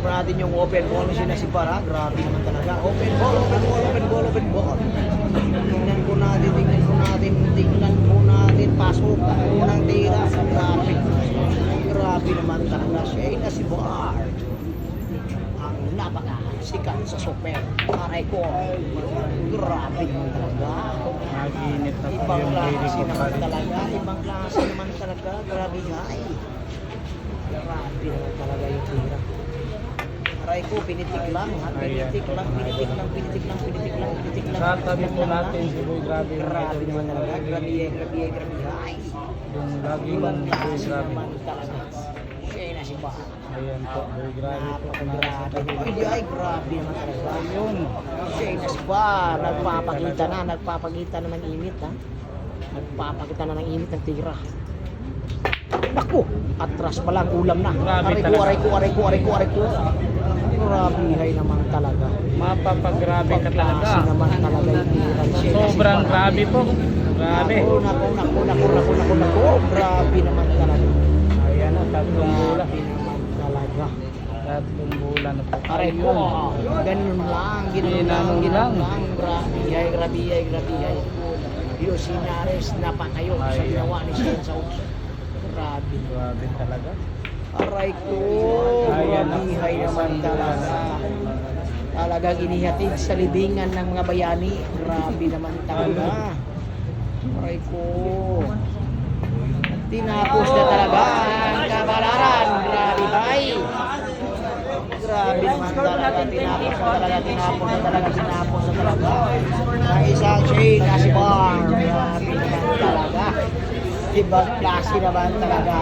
po natin yung open ball na sinasipara. Grabe naman talaga. Open ball, open ball, open ball, open ball. Tingnan po natin, tingnan po natin, tingnan po natin. Pasok ang unang tira. Grabe. Grabe naman talaga. Shayna Sibar. Ang napakasikat sa super. Aray ko. Grabe naman talaga. Naginit na po Ibang yung baby klase ko naman pare. talaga. Ibang klase naman talaga. Grabe hay. Grabe naman talaga yung tira. Aray ko, pinitik lang. Ha? Pinitik lang, pinitik lang, pinitik lang, pinitik lang, pinitik lang. Tatabi po natin si Boy Grabe. Grabe naman talaga. Grabe, grabe, grabe hay. Yung laging Ibang Boy klase Grabe. naman talaga. Shayna Sibar. Ayan po, Boy Grabe po. Napakagrabe. Ay, grabe naman talaga. Ayun. Shayna Sibar. Nagpapakita na, nagpapakita na ng init ha. Nagpapakita na ng init ng tira. Naku, atras pa lang, ulam na. Grabe Aray ko, talaga. aray ko, aray ko, aray ko, aray ko. Grabe hay naman talaga. Mapapagrabe ka Klase talaga. naman talaga yung tira. Shayna Sobrang Sibar. grabe po. Grabe. Naku. Grabe naman talaga. Ayan na, tatlong bola. Grabe naman talaga. Tatlong bola na po. Aray ko, ganun lang, Ginanong ginanong lang. lang. Grabe hay. Diyos sinares na pa kayo sa Ayan. ginawa ni Shen sa Ups. Grabe. Grabe talaga. Aray ko, Ayan na. grabe naman talaga. Talagang inihatid sa libingan ng mga bayani. Grabe naman talaga. Aray ko. Tinapos na talaga ang kabalaran. Grabe hay. Grabe naman talaga. Tinapos na talaga. Ang isang Shayna Sibar. Grabe naman talaga. Ibang klase naman talaga.